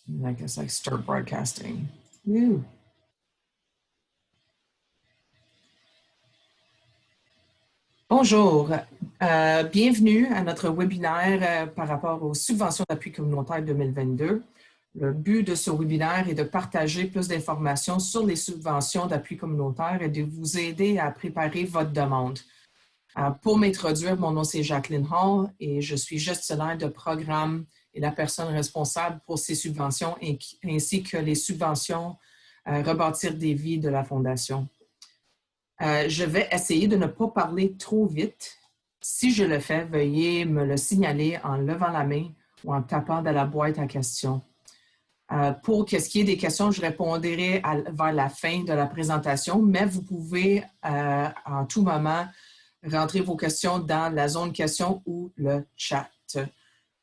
I guess I start broadcasting. Woo. Bonjour, bienvenue à notre webinaire par rapport aux subventions d'appui communautaire 2022. Le but de ce webinaire est de partager plus d'informations sur les subventions d'appui communautaire et de vous aider à préparer votre demande. Pour m'introduire, mon nom c'est Jacqueline Hall et je suis gestionnaire de programme et la personne responsable pour ces subventions ainsi que les subventions Rebâtir des vies de la Fondation. Je vais essayer de ne pas parler trop vite. Si je le fais, veuillez me le signaler en levant la main ou en tapant dans la boîte à questions. Pour ce qui est des questions, je répondrai vers la fin de la présentation, mais vous pouvez en tout moment rentrer vos questions dans la zone questions ou le chat.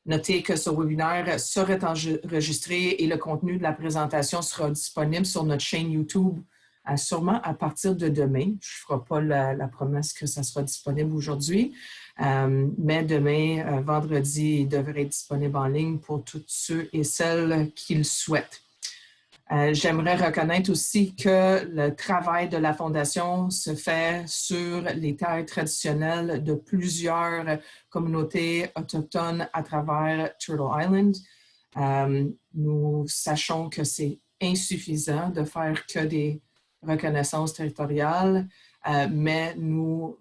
Notez que ce webinaire serait enregistré et le contenu de la présentation sera disponible sur notre chaîne YouTube sûrement à partir de demain. Je ne ferai pas la promesse que ça sera disponible aujourd'hui, mais demain, vendredi, il devrait être disponible en ligne pour tous ceux et celles qui le souhaitent. J'aimerais reconnaître aussi que le travail de la Fondation se fait sur les terres traditionnelles de plusieurs communautés autochtones à travers Turtle Island. Nous sachons que c'est insuffisant de faire que des reconnaissances territoriales, mais nous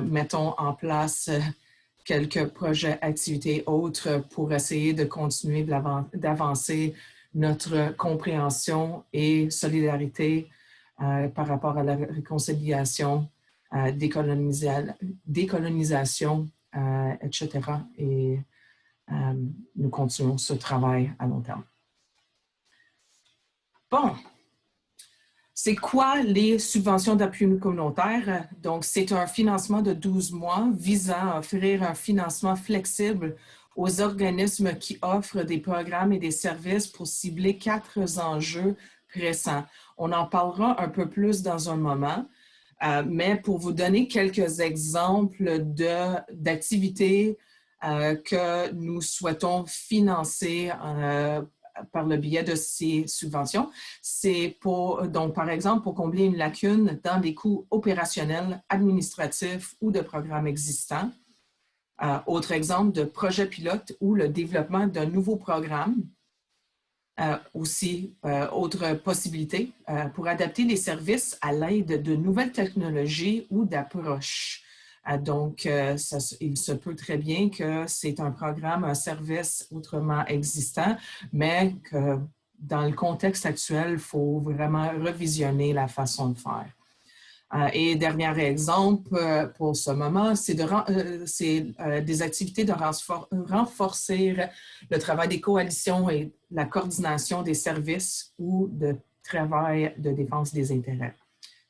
mettons en place quelques projets, activités autres pour essayer de continuer d'avancer notre compréhension et solidarité par rapport à la réconciliation, décolonisation, etc. Et nous continuons ce travail à long terme. Bon, c'est quoi les subventions d'appui communautaire? Donc, c'est un financement de 12 mois visant à offrir un financement flexible aux organismes qui offrent des programmes et des services pour cibler 4 enjeux pressants. On en parlera un peu plus dans un moment, mais pour vous donner quelques exemples d'activités que nous souhaitons financer par le biais de ces subventions, c'est donc par exemple pour combler une lacune dans les coûts opérationnels, administratifs ou de programmes existants. Autre exemple de projet pilote ou le développement d'un nouveau programme. Autre possibilité, pour adapter les services à l'aide de nouvelles technologies ou d'approches. Donc, il se peut très bien que c'est un programme, un service autrement existant, mais que dans le contexte actuel, il faut vraiment revisionner la façon de faire. Et dernier exemple pour ce moment, c'est des activités de renforcer le travail des coalitions et la coordination des services ou de travail de défense des intérêts.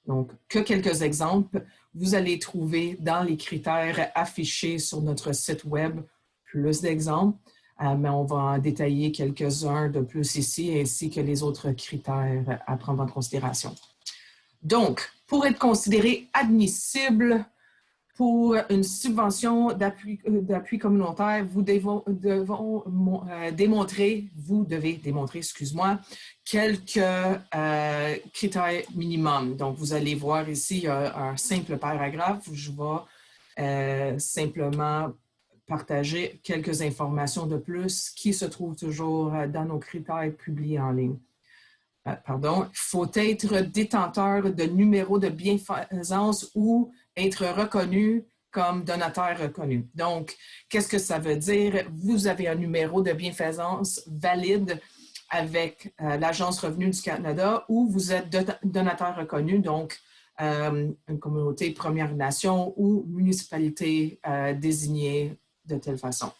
Donc, que quelques exemples, vous allez trouver dans les critères affichés sur notre site web plus d'exemples, mais on va en détailler quelques-uns de plus ici, ainsi que les autres critères à prendre en considération. Donc, pour être considéré admissible pour une subvention d'appui communautaire, vous devez démontrer, excuse-moi, quelques critères minimums. Donc, vous allez voir ici un simple paragraphe où je vais simplement partager quelques informations de plus qui se trouvent toujours dans nos critères publiés en ligne. Il faut être détenteur de numéro de bienfaisance ou être reconnu comme donateur reconnu. Donc, qu'est-ce que ça veut dire? Vous avez un numéro de bienfaisance valide avec l'Agence Revenu du Canada ou vous êtes donateur reconnu, donc une communauté Première Nation ou municipalité désignée de telle façon.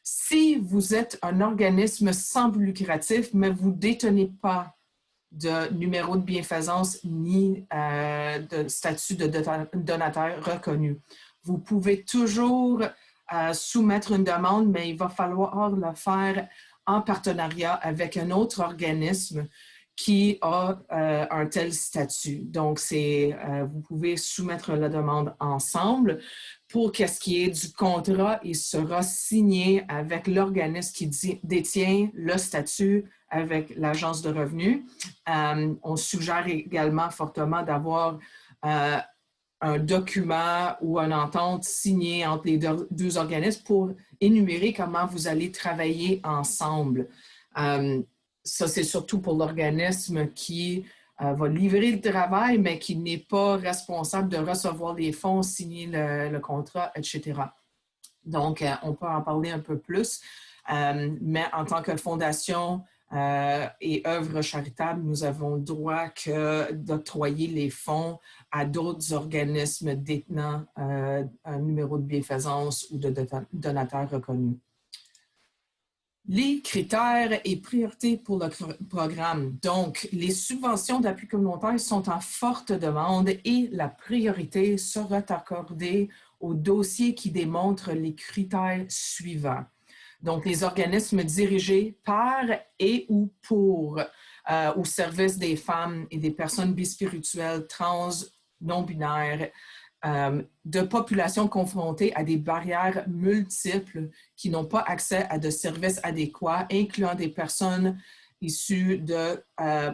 Si vous êtes un organisme sans but lucratif, mais vous ne détenez pas de numéro de bienfaisance ni de statut de donateur reconnu. Vous pouvez toujours soumettre une demande, mais il va falloir le faire en partenariat avec un autre organisme qui a un tel statut. Donc, vous pouvez soumettre la demande ensemble. Pour ce qui est du contrat, il sera signé avec l'organisme qui détient le statut avec l'Agence de revenus. On suggère également fortement d'avoir un document ou une entente signée entre les deux organismes pour énumérer comment vous allez travailler ensemble. Ça, c'est surtout pour l'organisme qui va livrer le travail, mais qui n'est pas responsable de recevoir les fonds, signer le contrat, etc. Donc, on peut en parler un peu plus, mais en tant que fondation et œuvre charitable, nous avons le droit d'octroyer les fonds à d'autres organismes détenant un numéro de bienfaisance ou de donateurs reconnus. Les critères et priorités pour le programme. Donc, les subventions d'appui communautaire sont en forte demande et la priorité sera accordée aux dossiers qui démontrent les critères suivants. Donc, les organismes dirigés par et ou pour au service des femmes et des personnes bispirituelles, trans, non-binaires, de populations confrontées à des barrières multiples qui n'ont pas accès à de services adéquats, incluant des personnes issues de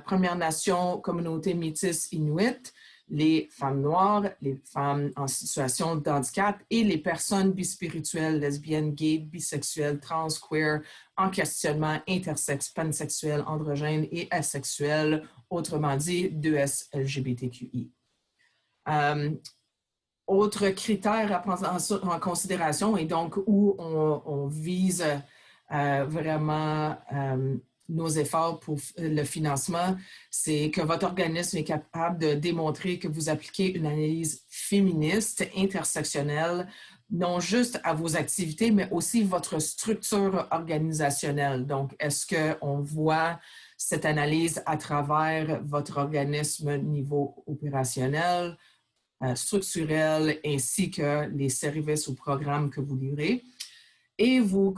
Premières Nations, communautés métisses inuites, les femmes noires, les femmes en situation de handicap et les personnes bispirituelles, lesbiennes, gays, bisexuelles, trans, queer, en questionnement, intersexes, pansexuels, androgènes et asexuels, autrement dit, 2S LGBTQI. Autre critère à prendre en considération et donc où on vise vraiment nos efforts pour le financement, c'est que votre organisme est capable de démontrer que vous appliquez une analyse féministe, intersectionnelle, non juste à vos activités, mais aussi votre structure organisationnelle. Donc, est-ce qu'on voit cette analyse à travers votre organisme niveau opérationnel, structurel, ainsi que les services ou programmes que vous livrez? Et vous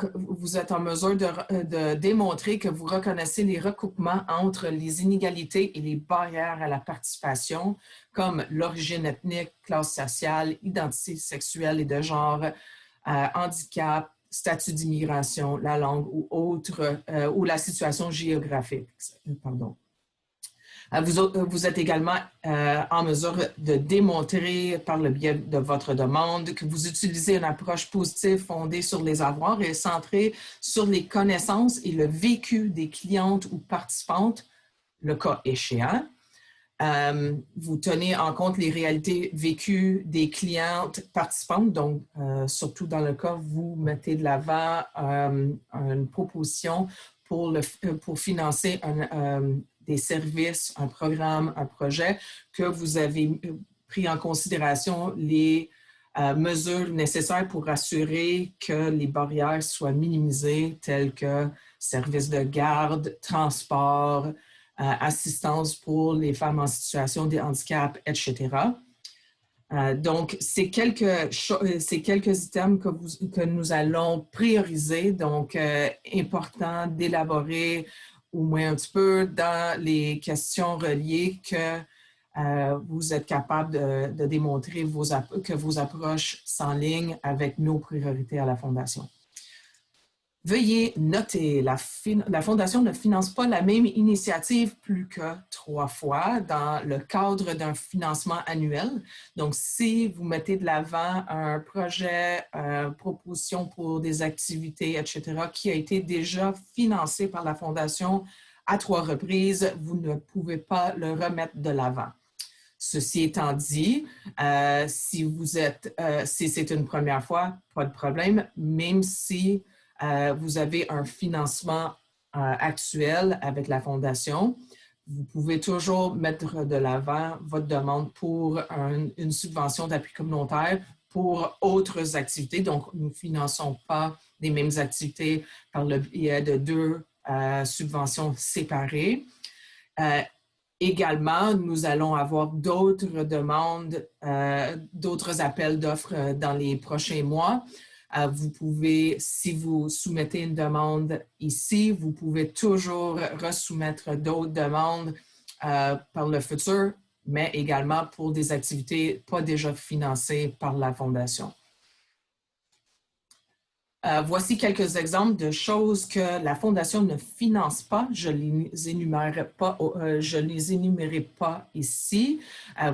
êtes en mesure de démontrer que vous reconnaissez les recoupements entre les inégalités et les barrières à la participation, comme l'origine ethnique, classe sociale, identité sexuelle et de genre, handicap, statut d'immigration, la langue ou autre, ou la situation géographique. Pardon. Vous êtes également en mesure de démontrer par le biais de votre demande que vous utilisez une approche positive fondée sur les avoirs et centrée sur les connaissances et le vécu des clientes ou participantes, le cas échéant. Vous tenez en compte les réalités vécues des clientes participantes, donc surtout dans le cas, vous mettez de l'avant une proposition pour financer des services, un programme, un projet, que vous avez pris en considération les mesures nécessaires pour assurer que les barrières soient minimisées, telles que services de garde, transport, assistance pour les femmes en situation de handicap, etc. Donc, c'est quelques items que nous allons prioriser, donc important d'élaborer au moins un petit peu dans les questions reliées que vous êtes capable de démontrer que vos approches s'enlignent avec nos priorités à la Fondation. Veuillez noter, la Fondation ne finance pas la même initiative plus que 3 fois dans le cadre d'un financement annuel. Donc, si vous mettez de l'avant un projet, proposition pour des activités, etc., qui a été déjà financé par la Fondation à 3 reprises, vous ne pouvez pas le remettre de l'avant. Ceci étant dit, si c'est une première fois, pas de problème, même si vous avez un financement actuel avec la Fondation, vous pouvez toujours mettre de l'avant votre demande pour une subvention d'appui communautaire pour autres activités. Donc, nous ne finançons pas les mêmes activités par le biais de 2 subventions séparées. Également, nous allons avoir d'autres demandes, d'autres appels d'offres dans les prochains mois. Vous pouvez, si vous soumettez une demande ici, vous pouvez toujours resoumettre d'autres demandes par le futur, mais également pour des activités pas déjà financées par la Fondation. Voici quelques exemples de choses que la Fondation ne finance pas. Je ne les énumérerai pas ici.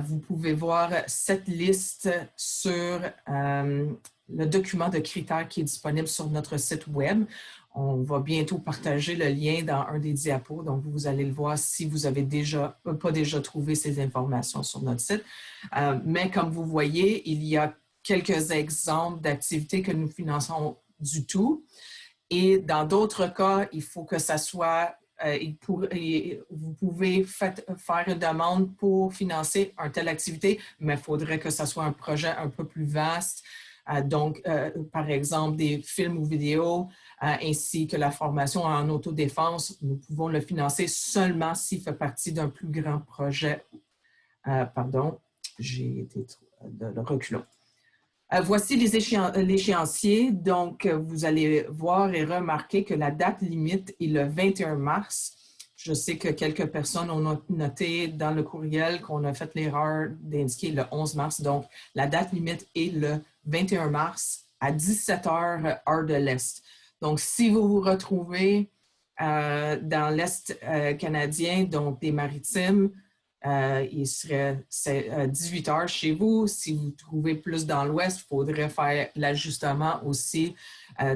Vous pouvez voir cette liste sur le document de critères qui est disponible sur notre site Web. On va bientôt partager le lien dans un des diapos, donc vous allez le voir si vous avez pas déjà trouvé ces informations sur notre site. Mais comme vous voyez, il y a quelques exemples d'activités que nous finançons du tout. Et dans d'autres cas, il faut que ça soit, vous pouvez faire une demande pour financer une telle activité, mais il faudrait que ça soit un projet un peu plus vaste. Donc, par exemple, des films ou vidéos, ainsi que la formation en autodéfense, nous pouvons le financer seulement s'il fait partie d'un plus grand projet. Pardon, j'ai été de reculons. Voici l'échéancier. Donc, vous allez voir et remarquer que la date limite est le 21 mars. Je sais que quelques personnes ont noté dans le courriel qu'on a fait l'erreur d'indiquer le 11 mars. Donc, la date limite est le 21 mars à 17 h, heure de l'Est. Donc, si vous vous retrouvez dans l'Est canadien, donc des Maritimes, il serait 18 h chez vous. Si vous trouvez plus dans l'Ouest, il faudrait faire l'ajustement aussi.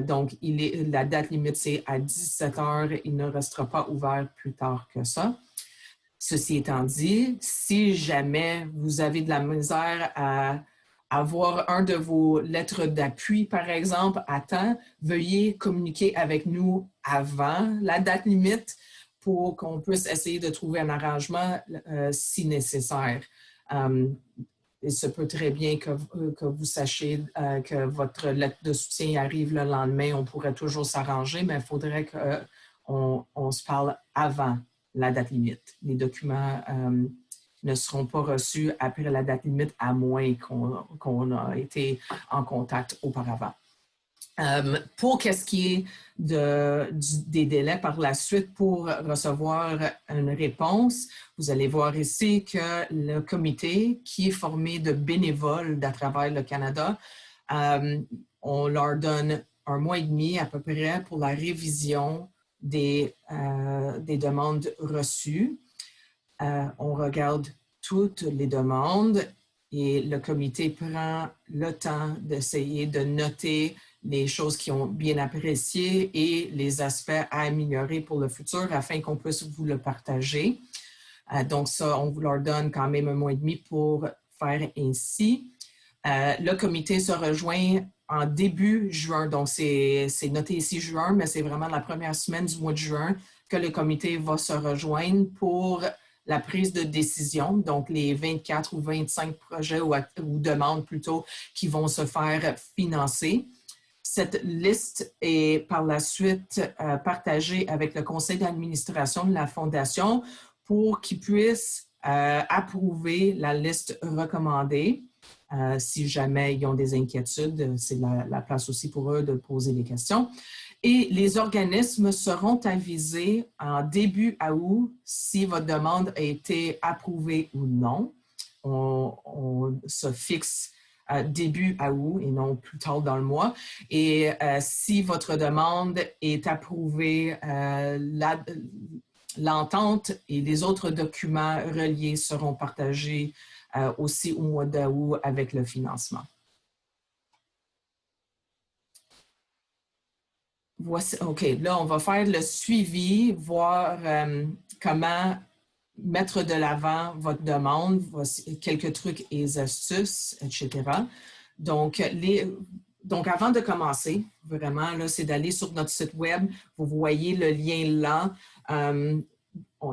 Donc, la date limite, c'est à 17 h. Il ne restera pas ouvert plus tard que ça. Ceci étant dit, si jamais vous avez de la misère à avoir un de vos lettres d'appui, par exemple, à temps, veuillez communiquer avec nous avant la date limite pour qu'on puisse essayer de trouver un arrangement si nécessaire. Il se peut très bien que vous sachiez que votre lettre de soutien arrive le lendemain. On pourrait toujours s'arranger, mais il faudrait qu'on se parle avant la date limite. Les documents ne seront pas reçus après la date limite, à moins qu'on ait été en contact auparavant. Pour qu'est-ce qui est des délais par la suite pour recevoir une réponse, vous allez voir ici que le comité, qui est formé de bénévoles d'à travers le Canada, on leur donne 1 mois et demi à peu près pour la révision des demandes reçues. On regarde toutes les demandes et le comité prend le temps d'essayer de noter les choses qui ont bien apprécié et les aspects à améliorer pour le futur afin qu'on puisse vous le partager. Donc ça, on vous leur donne quand même 1 mois et demi pour faire ainsi. Le comité se rejoint en début juin, donc c'est noté ici juin, mais c'est vraiment la première semaine du mois de juin que le comité va se rejoindre pour la prise de décision, donc les 24 ou 25 projets ou demandes plutôt qui vont se faire financer. Cette liste est par la suite partagée avec le conseil d'administration de la Fondation pour qu'ils puissent approuver la liste recommandée. Si jamais ils ont des inquiétudes, c'est la place aussi pour eux de poser des questions. Et les organismes seront avisés en début août si votre demande a été approuvée ou non. On se fixe début août et non plus tard dans le mois. Et si votre demande est approuvée, l'entente et les autres documents reliés seront partagés aussi au mois d'août avec le financement. Voici, OK, là, on va faire le suivi, voir comment mettre de l'avant votre demande, voici quelques trucs et astuces, etc. Donc, avant de commencer, vraiment, c'est d'aller sur notre site web. Vous voyez le lien là.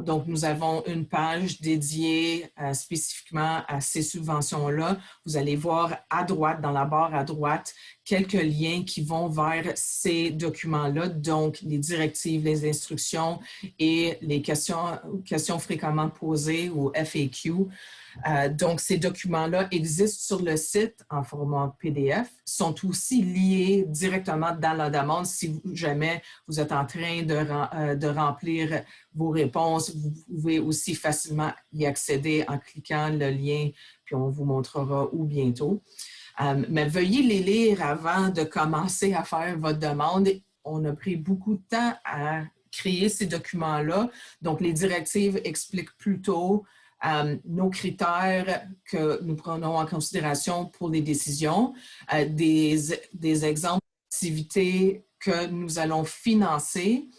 Donc, nous avons une page dédiée spécifiquement à ces subventions-là. Vous allez voir à droite, dans la barre à droite, quelques liens qui vont vers ces documents-là, donc les directives, les instructions et les questions fréquemment posées ou FAQ. Donc, ces documents-là existent sur le site en format PDF, sont aussi liés directement dans la demande. Si jamais vous êtes en train de remplir vos réponses, vous pouvez aussi facilement y accéder en cliquant le lien, puis on vous montrera où bientôt. Mais veuillez les lire avant de commencer à faire votre demande. On a pris beaucoup de temps à créer ces documents-là. Donc, les directives expliquent plutôt nos critères que nous prenons en considération pour les décisions, des exemples d'activités que nous allons financer,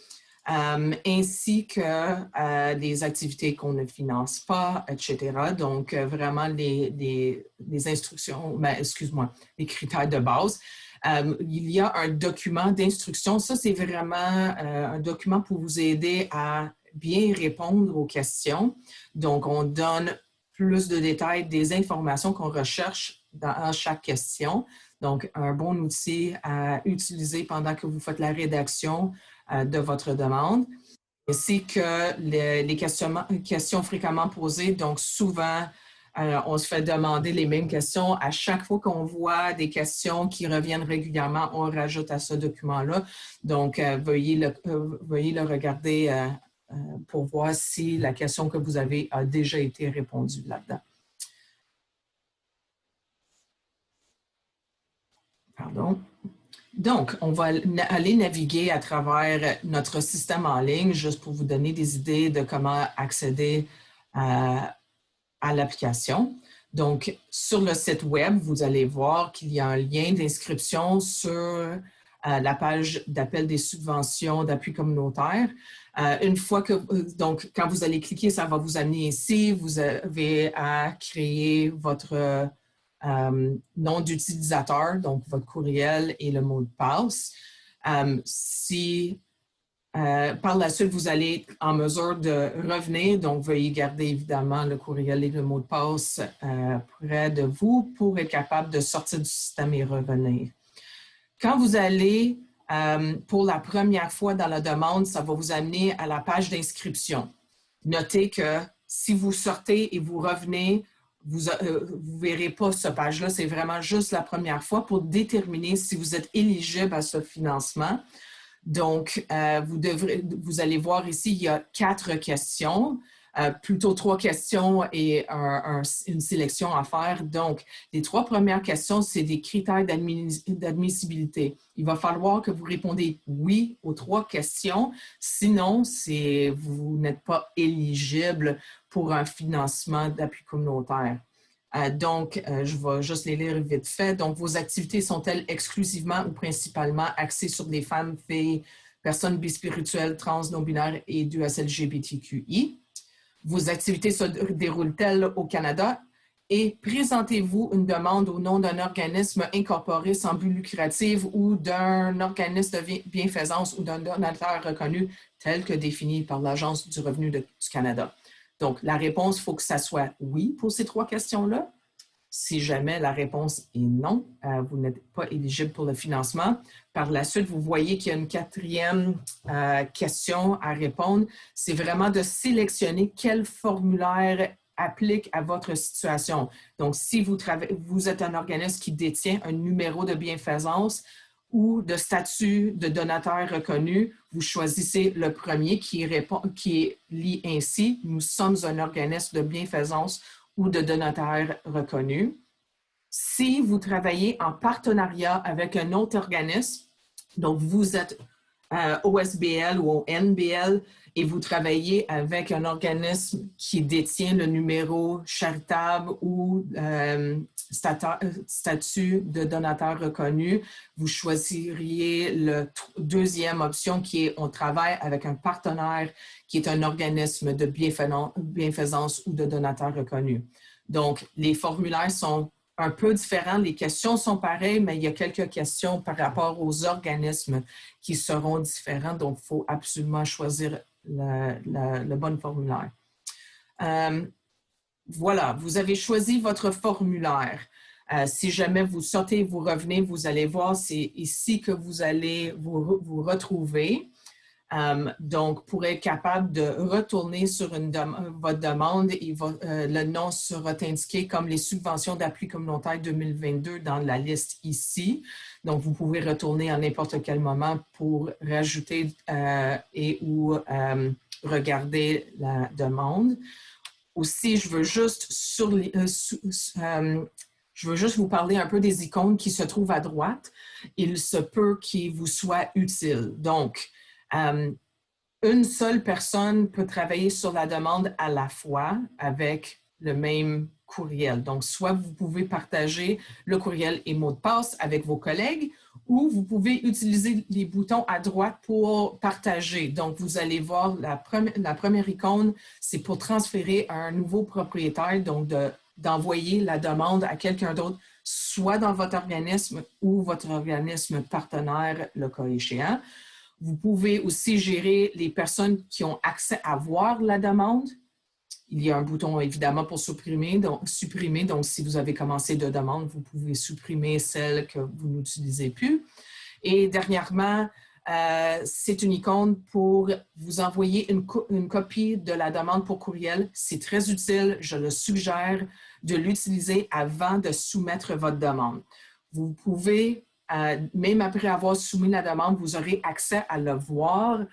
ainsi que des activités qu'on ne finance pas, etc. Donc, vraiment les instructions, excuse-moi, les critères de base. Il y a un document d'instruction. Ça, c'est vraiment un document pour vous aider à bien répondre aux questions. Donc, on donne plus de détails des informations qu'on recherche dans chaque question. Donc, un bon outil à utiliser pendant que vous faites la rédaction de votre demande. Ainsi que les questions fréquemment posées. Donc, souvent, on se fait demander les mêmes questions. À chaque fois qu'on voit des questions qui reviennent régulièrement, on rajoute à ce document-là. Donc, veuillez le regarder pour voir si la question que vous avez a déjà été répondue là-dedans. Pardon. Donc, on va aller naviguer à travers notre système en ligne juste pour vous donner des idées de comment accéder à l'application. Donc, sur le site web, vous allez voir qu'il y a un lien d'inscription sur la page d'appel des subventions d'appui communautaire. Une fois que, donc, quand vous allez cliquer, ça va vous amener ici. Vous avez à créer votre nom d'utilisateur, donc votre courriel et le mot de passe. Par la suite, vous allez être en mesure de revenir, donc veuillez garder évidemment le courriel et le mot de passe près de vous pour être capable de sortir du système et revenir. Quand vous allez pour la première fois dans la demande, ça va vous amener à la page d'inscription. Notez que si vous sortez et vous revenez, vous ne verrez pas cette page-là, c'est vraiment juste la première fois pour déterminer si vous êtes éligible à ce financement. Donc, vous allez voir ici, il y a 4 questions, plutôt 3 questions et une sélection à faire. Donc, les 3 premières questions, c'est des critères d'admissibilité. Il va falloir que vous répondez oui aux 3 questions, sinon, vous n'êtes pas éligible pour un financement d'appui communautaire. Donc, je vais juste les lire vite fait. Donc, vos activités sont-elles exclusivement ou principalement axées sur les femmes, filles, personnes bispirituelles, trans, non-binaires et du LGBTQI? Vos activités se déroulent-elles au Canada? Et présentez-vous une demande au nom d'un organisme incorporé sans but lucratif ou d'un organisme de bienfaisance ou d'un donateur reconnu tel que défini par l'Agence du revenu du Canada? Donc, la réponse, il faut que ça soit oui pour ces 3 questions-là. Si jamais la réponse est non, vous n'êtes pas éligible pour le financement. Par la suite, vous voyez qu'il y a une 4e question à répondre. C'est vraiment de sélectionner quel formulaire applique à votre situation. Donc, si vous êtes un organisme qui détient un numéro de bienfaisance ou de statut de donateur reconnu, vous choisissez le premier qui lit ainsi « Nous sommes un organisme de bienfaisance ou de donateur reconnu ». Si vous travaillez en partenariat avec un autre organisme, donc vous êtes OSBL ou NBL et vous travaillez avec un organisme qui détient le numéro charitable ou statut de donateur reconnu, vous choisiriez la 2e option qui est on travaille avec un partenaire qui est un organisme de bienfaisance ou de donateur reconnu. Donc, les formulaires sont un peu différents, les questions sont pareilles, mais il y a quelques questions par rapport aux organismes qui seront différents, donc il faut absolument choisir le bon formulaire. Voilà, vous avez choisi votre formulaire. Si jamais vous sortez et vous revenez, vous allez voir, c'est ici que vous allez vous retrouver. Donc, pour être capable de retourner sur votre demande, le nom sera indiqué comme les subventions d'appui communautaire 2022 dans la liste ici. Donc, vous pouvez retourner à n'importe quel moment pour rajouter ou regarder la demande. Aussi, je veux juste Je veux juste vous parler un peu des icônes qui se trouvent à droite. Il se peut qu'ils vous soient utiles. Donc, une seule personne peut travailler sur la demande à la fois avec le même courriel. Donc, soit vous pouvez partager le courriel et mot de passe avec vos collègues ou vous pouvez utiliser les boutons à droite pour partager. Donc, vous allez voir la première icône, c'est pour transférer à un nouveau propriétaire, donc d'envoyer la demande à quelqu'un d'autre, soit dans votre organisme ou votre organisme partenaire, le cas échéant. Vous pouvez aussi gérer les personnes qui ont accès à voir la demande. Il y a un bouton, évidemment, pour supprimer. Donc, si vous avez commencé de demande, vous pouvez supprimer celle que vous n'utilisez plus. Et dernièrement, c'est une icône pour vous envoyer une copie de la demande pour courriel. C'est très utile. Je le suggère de l'utiliser avant de soumettre votre demande. Vous pouvez, même après avoir soumis la demande, vous aurez accès à le voir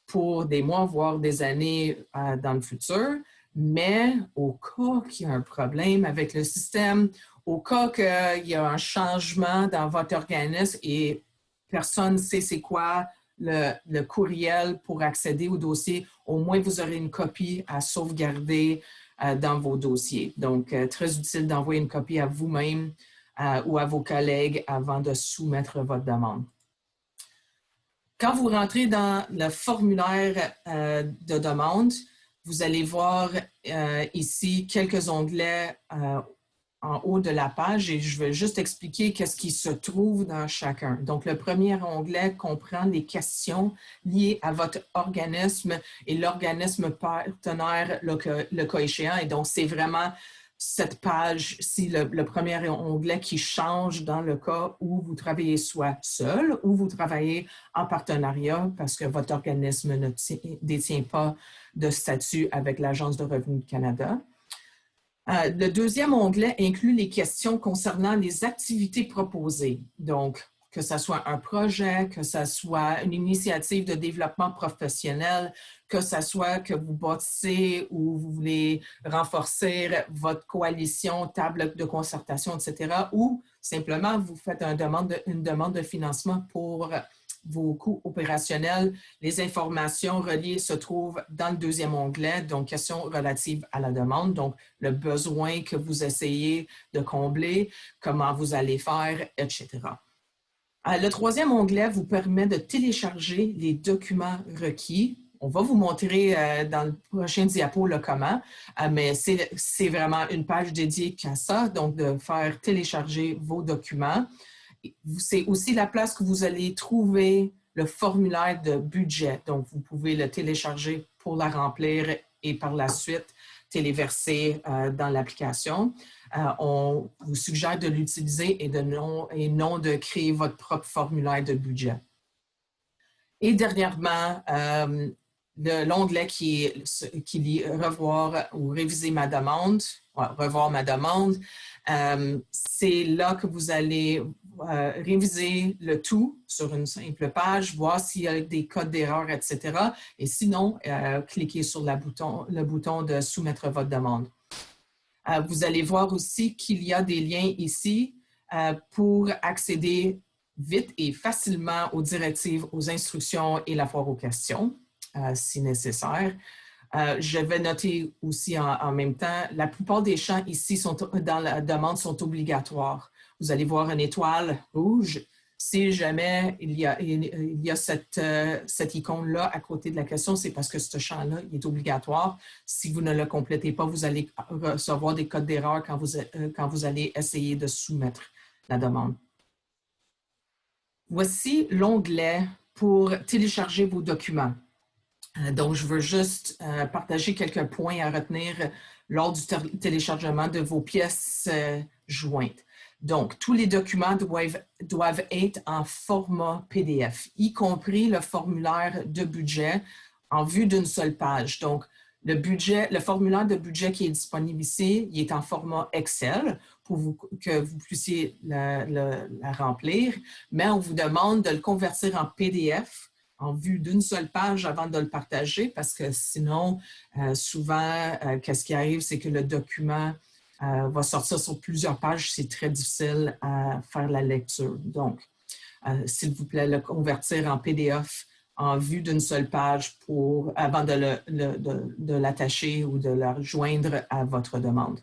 pour des mois, voire des années dans le futur. Mais au cas qu'il y a un problème avec le système, au cas qu'il y a un changement dans votre organisme et personne ne sait c'est quoi le courriel pour accéder au dossier, au moins vous aurez une copie à sauvegarder dans vos dossiers. Donc, très utile d'envoyer une copie à vous-même ou à vos collègues avant de soumettre votre demande. Quand vous rentrez dans le formulaire de demande, vous allez voir ici quelques onglets en haut de la page et je vais juste expliquer qu'est-ce qui se trouve dans chacun. Donc, le premier onglet comprend les questions liées à votre organisme et l'organisme partenaire, le cas échéant. Et donc, c'est vraiment cette page-ci, le premier onglet qui change dans le cas où vous travaillez soit seul ou vous travaillez en partenariat parce que votre organisme ne détient pas de statut avec l'Agence de revenus du Canada. Le deuxième onglet inclut les questions concernant les activités proposées. Donc, que ce soit un projet, que ce soit une initiative de développement professionnel, que ce soit que vous bâtissez ou vous voulez renforcer votre coalition, table de concertation, etc., ou simplement vous faites une demande de financement pour vos coûts opérationnels. Les informations reliées se trouvent dans le deuxième onglet, donc questions relatives à la demande, donc le besoin que vous essayez de combler, comment vous allez faire, etc. Le troisième onglet vous permet de télécharger les documents requis. On va vous montrer dans le prochain diapo le comment, mais c'est vraiment une page dédiée à ça, donc de faire télécharger vos documents. C'est aussi la place que vous allez trouver le formulaire de budget. Donc, vous pouvez le télécharger pour la remplir et par la suite téléverser dans l'application. On vous suggère de l'utiliser et non de créer votre propre formulaire de budget. Et dernièrement, l'onglet qui lit « Revoir ou réviser ma demande », revoir ma demande, c'est là que vous allez réviser le tout sur une simple page, voir s'il y a des codes d'erreur, etc. Et sinon, cliquez sur le bouton de soumettre votre demande. Vous allez voir aussi qu'il y a des liens ici pour accéder vite et facilement aux directives, aux instructions et la foire aux questions, si nécessaire. Je vais noter aussi en même temps, la plupart des champs ici dans la demande sont obligatoires. Vous allez voir une étoile rouge. Si jamais il y a cette icône-là à côté de la question, c'est parce que ce champ-là est obligatoire. Si vous ne le complétez pas, vous allez recevoir des codes d'erreur quand vous allez essayer de soumettre la demande. Voici l'onglet pour télécharger vos documents. Donc, je veux juste partager quelques points à retenir lors du téléchargement de vos pièces jointes. Donc, tous les documents doivent être en format PDF, y compris le formulaire de budget en vue d'une seule page. Donc, le formulaire de budget qui est disponible ici, il est en format Excel pour que vous puissiez la remplir, mais on vous demande de le convertir en PDF en vue d'une seule page avant de le partager parce que sinon, souvent, qu'est-ce qui arrive, c'est que le document va sortir sur plusieurs pages. C'est très difficile à faire la lecture. Donc, s'il vous plaît, le convertir en PDF en vue d'une seule page avant de l'attacher ou de la joindre à votre demande.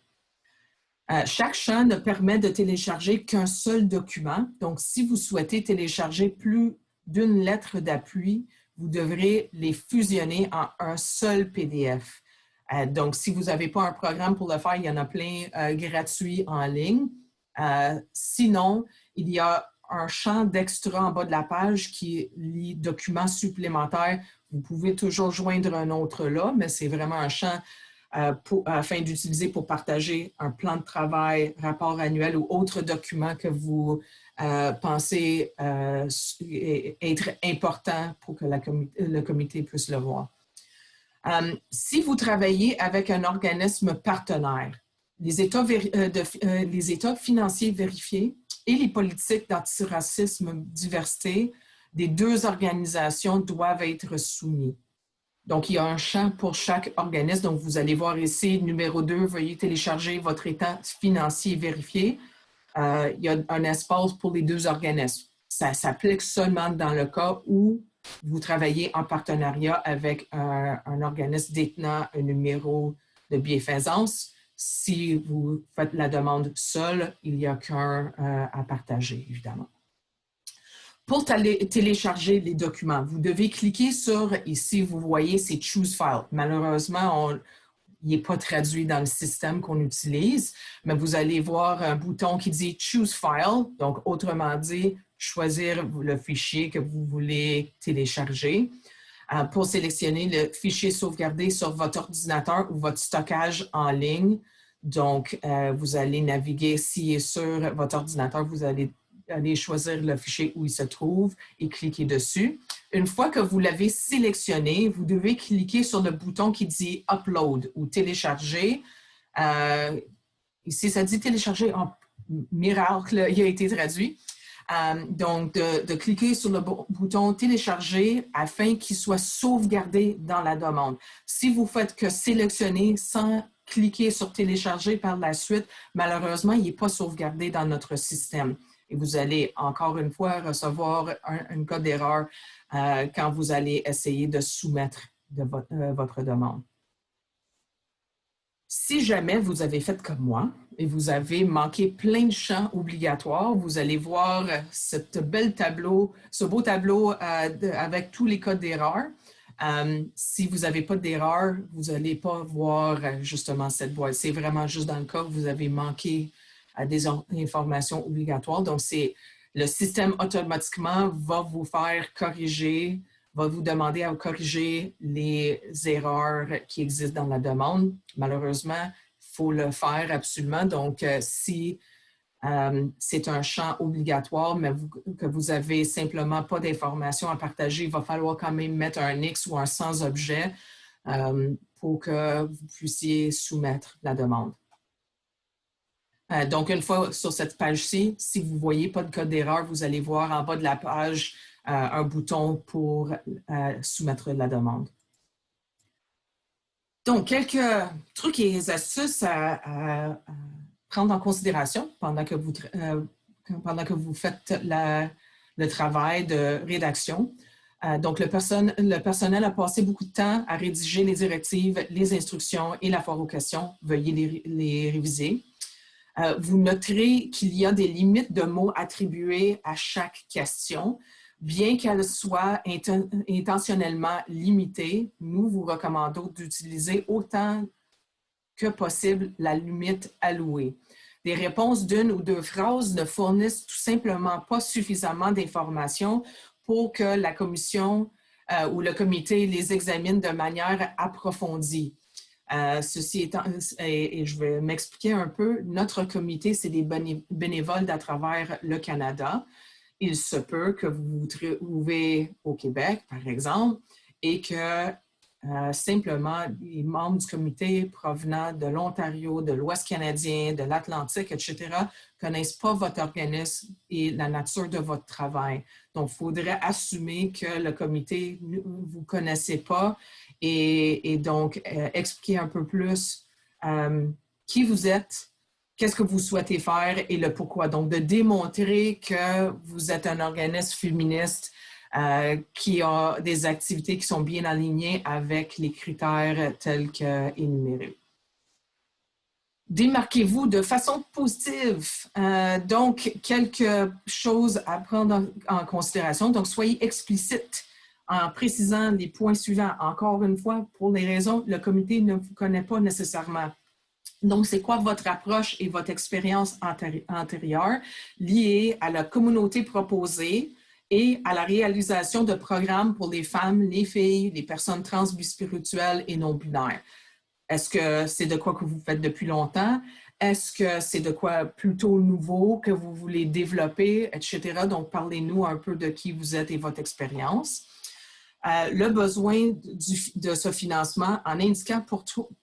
Chaque champ ne permet de télécharger qu'un seul document. Donc, si vous souhaitez télécharger plus d'une lettre d'appui, vous devrez les fusionner en un seul PDF. Donc, si vous n'avez pas un programme pour le faire, il y en a plein gratuits en ligne. Sinon, il y a un champ d'extra en bas de la page qui lit documents supplémentaires. Vous pouvez toujours joindre un autre là, mais c'est vraiment un champ afin d'utiliser pour partager un plan de travail, rapport annuel ou autres documents que vous pensez être importants pour que le comité puisse le voir. Si vous travaillez avec un organisme partenaire, les états financiers vérifiés et les politiques d'antiracisme diversité des deux organisations doivent être soumis. Donc, il y a un champ pour chaque organisme. Donc, vous allez voir ici, numéro 2, veuillez télécharger votre état financier vérifié. Il y a un espace pour les deux organismes. Ça s'applique seulement dans le cas où vous travaillez en partenariat avec un organisme détenant un numéro de bienfaisance. Si vous faites la demande seule, il n'y a qu'un à partager, évidemment. Pour télécharger les documents, vous devez cliquer sur, ici, vous voyez, c'est « Choose File ». Malheureusement, il n'est pas traduit dans le système qu'on utilise, mais vous allez voir un bouton qui dit « Choose File », donc autrement dit, choisir le fichier que vous voulez télécharger. Pour sélectionner le fichier sauvegardé sur votre ordinateur ou votre stockage en ligne, donc vous allez naviguer, s'il est sur votre ordinateur, vous allez choisir le fichier où il se trouve et cliquer dessus. Une fois que vous l'avez sélectionné, vous devez cliquer sur le bouton qui dit « Upload » ou « Télécharger ». Ici, ça dit « Télécharger » en miracle, il a été traduit. Donc, de cliquer sur le bouton « Télécharger » afin qu'il soit sauvegardé dans la demande. Si vous faites que sélectionner sans cliquer sur « Télécharger » par la suite, malheureusement, il n'est pas sauvegardé dans notre système. Et vous allez, encore une fois, recevoir un code d'erreur quand vous allez essayer de soumettre votre demande. Si jamais vous avez fait comme moi et vous avez manqué plein de champs obligatoires, vous allez voir ce beau tableau avec tous les codes d'erreur. Si vous n'avez pas d'erreur, vous n'allez pas voir justement cette boîte. C'est vraiment juste dans le cas où vous avez manqué des informations obligatoires. Donc, le système automatiquement va vous faire corriger, va vous demander à corriger les erreurs qui existent dans la demande. Malheureusement, il faut le faire absolument. Donc, si c'est un champ obligatoire, mais que vous n'avez simplement pas d'informations à partager, il va falloir quand même mettre un X ou un sans-objet pour que vous puissiez soumettre la demande. Donc, une fois sur cette page-ci, si vous ne voyez pas de code d'erreur, vous allez voir en bas de la page un bouton pour soumettre la demande. Donc, quelques trucs et astuces à prendre en considération pendant que vous faites le travail de rédaction. Donc, le personnel a passé beaucoup de temps à rédiger les directives, les instructions et la foire aux questions. Veuillez les réviser. Vous noterez qu'il y a des limites de mots attribués à chaque question. Bien qu'elle soit intentionnellement limitée, nous vous recommandons d'utiliser autant que possible la limite allouée. Des réponses d'une ou deux phrases ne fournissent tout simplement pas suffisamment d'informations pour que la commission ou le comité les examine de manière approfondie. Ceci étant, et je vais m'expliquer un peu, notre comité, c'est des bénévoles à travers le Canada. Il se peut que vous vous trouvez au Québec, par exemple, et que simplement les membres du comité provenant de l'Ontario, de l'Ouest canadien, de l'Atlantique, etc., ne connaissent pas votre organisme et la nature de votre travail. Donc, il faudrait assumer que le comité, vous ne connaissez pas et donc expliquer un peu plus qui vous êtes, qu'est-ce que vous souhaitez faire et le pourquoi. Donc, de démontrer que vous êtes un organisme féministe qui a des activités qui sont bien alignées avec les critères tels qu'énumérés. Démarquez-vous de façon positive. Donc, quelques choses à prendre en considération. Donc, soyez explicite en précisant les points suivants. Encore une fois, pour les raisons, le comité ne vous connaît pas nécessairement. Donc, c'est quoi votre approche et votre expérience antérieure liée à la communauté proposée et à la réalisation de programmes pour les femmes, les filles, les personnes trans, bispirituelles et non-binaires? Est-ce que c'est de quoi que vous faites depuis longtemps? Est-ce que c'est de quoi plutôt nouveau que vous voulez développer, etc.? Donc, parlez-nous un peu de qui vous êtes et votre expérience. Le besoin de ce financement en indiquant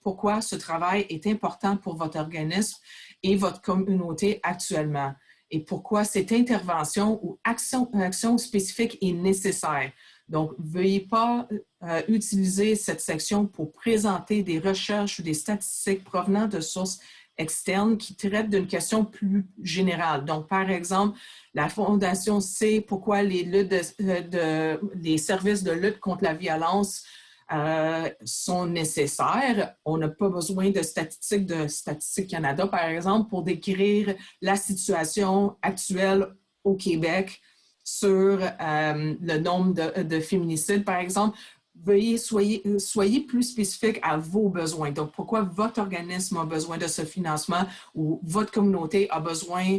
pourquoi ce travail est important pour votre organisme et votre communauté actuellement et pourquoi cette intervention ou action spécifique est nécessaire. Donc, veuillez pas utiliser cette section pour présenter des recherches ou des statistiques provenant de sources externes qui traitent d'une question plus générale. Donc, par exemple, la Fondation sait pourquoi les services de lutte contre la violence sont nécessaires. On n'a pas besoin de Statistique Canada, par exemple, pour décrire la situation actuelle au Québec sur le nombre de féminicides, par exemple. Soyez plus spécifique à vos besoins. Donc, pourquoi votre organisme a besoin de ce financement ou votre communauté a besoin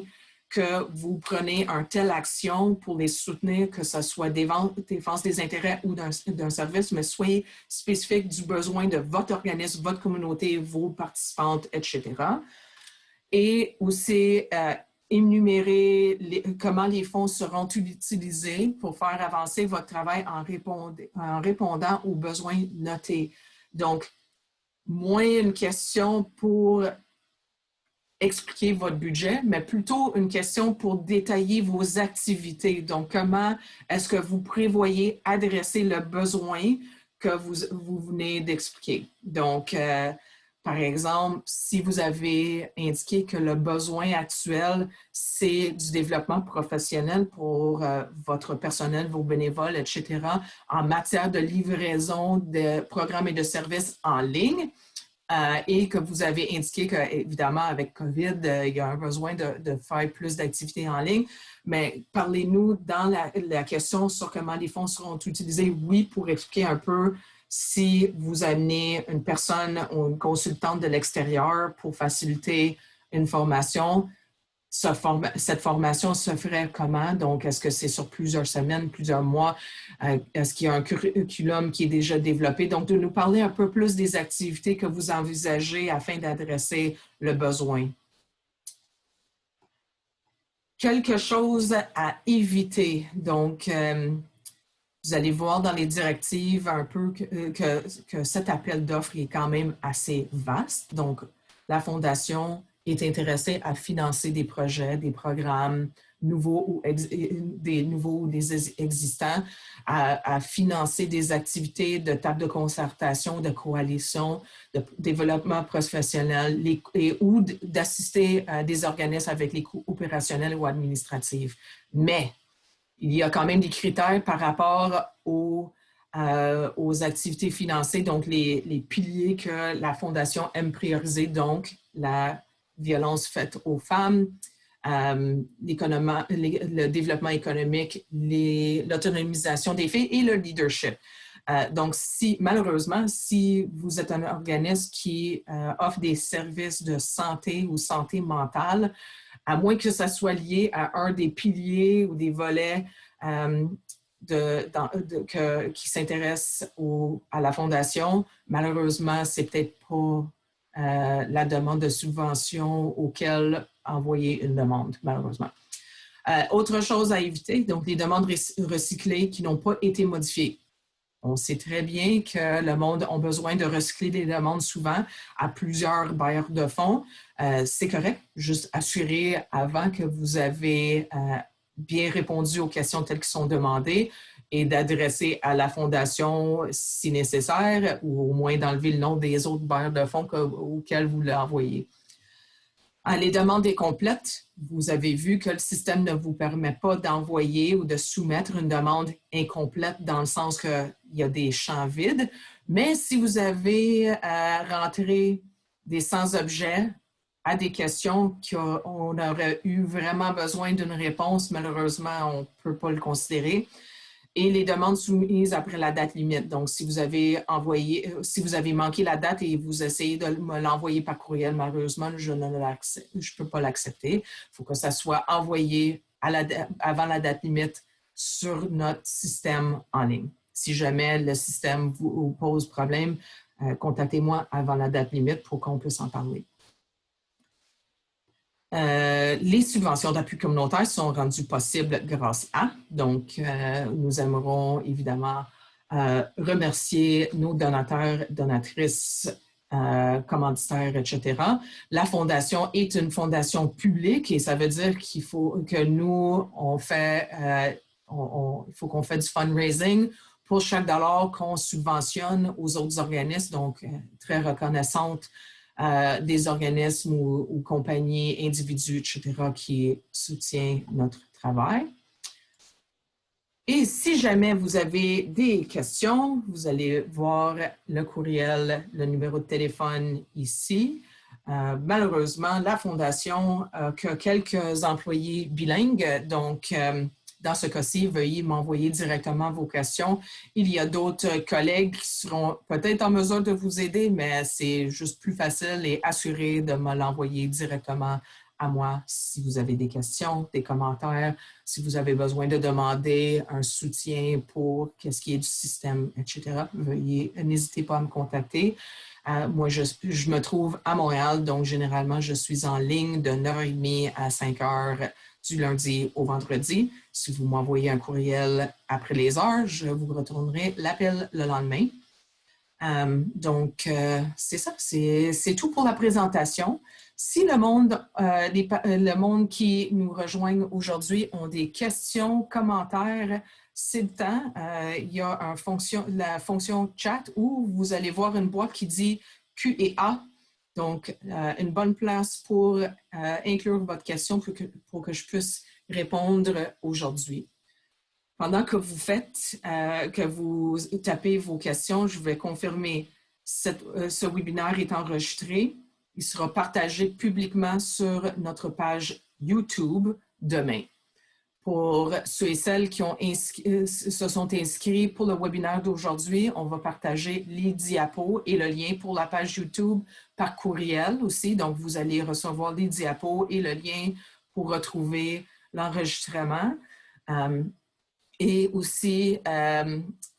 que vous preniez une telle action pour les soutenir, que ce soit défense des intérêts ou d'un service, mais soyez spécifique du besoin de votre organisme, votre communauté, vos participantes, etc. Et aussi, énumérer comment les fonds seront utilisés pour faire avancer votre travail en répondant aux besoins notés. Donc, moins une question pour expliquer votre budget, mais plutôt une question pour détailler vos activités. Donc, comment est-ce que vous prévoyez adresser le besoin que vous venez d'expliquer? Donc, par exemple, si vous avez indiqué que le besoin actuel, c'est du développement professionnel pour votre personnel, vos bénévoles, etc., en matière de livraison de programmes et de services en ligne, et que vous avez indiqué qu'évidemment, avec COVID, il y a un besoin de faire plus d'activités en ligne, mais parlez-nous dans la question sur comment les fonds seront utilisés, oui, pour expliquer un peu si vous amenez une personne ou une consultante de l'extérieur pour faciliter une formation. Cette formation se ferait comment? Donc, est-ce que c'est sur plusieurs semaines, plusieurs mois? Est-ce qu'il y a un curriculum qui est déjà développé? Donc, de nous parler un peu plus des activités que vous envisagez afin d'adresser le besoin. Quelque chose à éviter. Donc, vous allez voir dans les directives un peu que cet appel d'offres est quand même assez vaste. Donc, la Fondation est intéressée à financer des projets, des programmes nouveaux ou des existants, à financer des activités de table de concertation, de coalition, de développement professionnel ou d'assister à des organismes avec les coûts opérationnels ou administratifs. Mais il y a quand même des critères par rapport aux activités financées, donc les piliers que la Fondation aime prioriser, donc la violence faite aux femmes, le développement économique, l'autonomisation des filles et le leadership. Donc, malheureusement, si vous êtes un organisme qui offre des services de santé ou santé mentale, à moins que ça soit lié à un des piliers ou des volets qui s'intéressent à la Fondation, malheureusement, c'est peut-être pas la demande de subvention auquel envoyer une demande, malheureusement. Autre chose à éviter, donc les demandes recyclées qui n'ont pas été modifiées. On sait très bien que le monde a besoin de recycler des demandes souvent à plusieurs bailleurs de fonds. C'est correct, juste assurer avant que vous avez bien répondu aux questions telles qu'elles sont demandées et d'adresser à la Fondation si nécessaire ou au moins d'enlever le nom des autres bailleurs de fonds auxquels vous l'envoyez. Les demandes incomplètes, vous avez vu que le système ne vous permet pas d'envoyer ou de soumettre une demande incomplète dans le sens qu'il y a des champs vides. Mais si vous avez rentré des sans-objets à des questions qu'on aurait eu vraiment besoin d'une réponse, malheureusement, on ne peut pas le considérer. Et les demandes soumises après la date limite. Donc, si vous avez manqué la date et vous essayez de me l'envoyer par courriel, malheureusement, je ne peux pas l'accepter. Il faut que ça soit envoyé avant la date limite sur notre système en ligne. Si jamais le système vous pose problème, contactez-moi avant la date limite pour qu'on puisse en parler. Les subventions d'appui communautaire sont rendues possibles grâce à. Donc, nous aimerons évidemment remercier nos donateurs, donatrices, commanditaires, etc. La fondation est une fondation publique et ça veut dire qu'il faut que nous, il faut qu'on fait du fundraising pour chaque dollar qu'on subventionne aux autres organismes. Donc, très reconnaissante des organismes ou compagnies, individus, etc., qui soutiennent notre travail. Et si jamais vous avez des questions, vous allez voir le courriel, le numéro de téléphone ici. Malheureusement, la Fondation n'a que quelques employés bilingues, donc dans ce cas-ci, veuillez m'envoyer directement vos questions. Il y a d'autres collègues qui seront peut-être en mesure de vous aider, mais c'est juste plus facile et assuré de me l'envoyer directement à moi si vous avez des questions, des commentaires, si vous avez besoin de demander un soutien pour qu'est-ce qui est du système, etc. Veuillez, n'hésitez pas à me contacter. Moi, je me trouve à Montréal, donc généralement, je suis en ligne de 9h30 à 5h du lundi au vendredi. Si vous m'envoyez un courriel après les heures, je vous retournerai l'appel le lendemain. Donc, c'est ça, c'est tout pour la présentation. Si le monde qui nous rejoignent aujourd'hui ont des questions, commentaires, c'est le temps. Il y a la fonction chat où vous allez voir une boîte qui dit Q&A. Donc, une bonne place pour inclure votre question pour que je puisse répondre aujourd'hui. Pendant que que vous tapez vos questions, je vais confirmer ce webinaire est enregistré. Il sera partagé publiquement sur notre page YouTube demain. Pour ceux et celles qui se sont inscrits pour le webinaire d'aujourd'hui, on va partager les diapos et le lien pour la page YouTube par courriel aussi. Donc, vous allez recevoir les diapos et le lien pour retrouver l'enregistrement. Et aussi,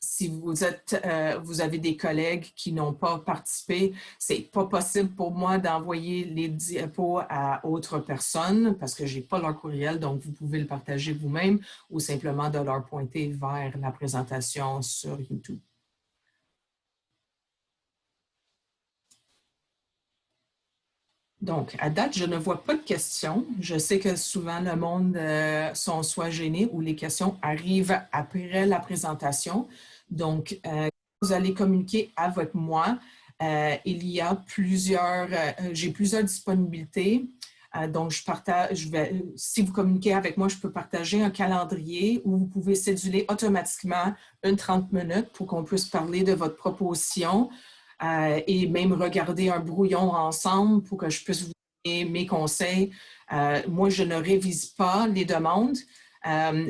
si vous avez des collègues qui n'ont pas participé, c'est pas possible pour moi d'envoyer les diapos à autres personnes parce que j'ai pas leur courriel, donc vous pouvez le partager vous-même ou simplement de leur pointer vers la présentation sur YouTube. Donc, à date, je ne vois pas de questions. Je sais que souvent, le monde sont soit gênés ou les questions arrivent après la présentation. Donc, vous allez communiquer avec moi. Il y a j'ai plusieurs disponibilités. Donc, si vous communiquez avec moi, je peux partager un calendrier où vous pouvez céduler automatiquement une 30 minutes pour qu'on puisse parler de votre proposition. Et même regarder un brouillon ensemble pour que je puisse vous donner mes conseils. Moi, je ne révise pas les demandes,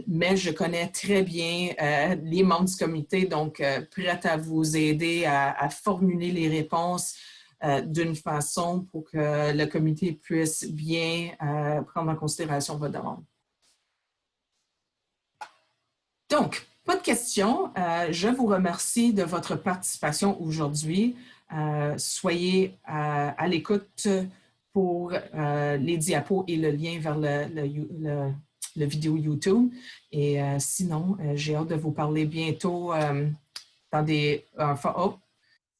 mais je connais très bien les membres du comité, donc prête à vous aider à formuler les réponses d'une façon pour que le comité puisse bien prendre en considération votre demande. Donc, pas de questions. Je vous remercie de votre participation aujourd'hui. Soyez à l'écoute pour les diapos et le lien vers le vidéo YouTube. Et sinon, j'ai hâte de vous parler bientôt dans il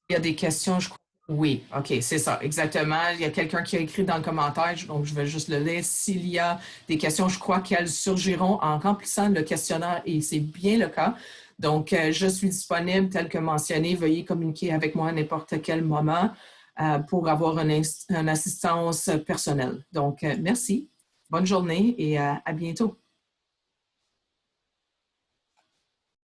y a des questions, je crois. Oui, OK, c'est ça, exactement. Il y a quelqu'un qui a écrit dans le commentaire, donc je vais juste le lire. S'il y a des questions, je crois qu'elles surgiront en remplissant le questionnaire et c'est bien le cas. Donc, je suis disponible, tel que mentionné. Veuillez communiquer avec moi à n'importe quel moment. pour avoir une assistance personnelle. Donc, merci, bonne journée et à bientôt.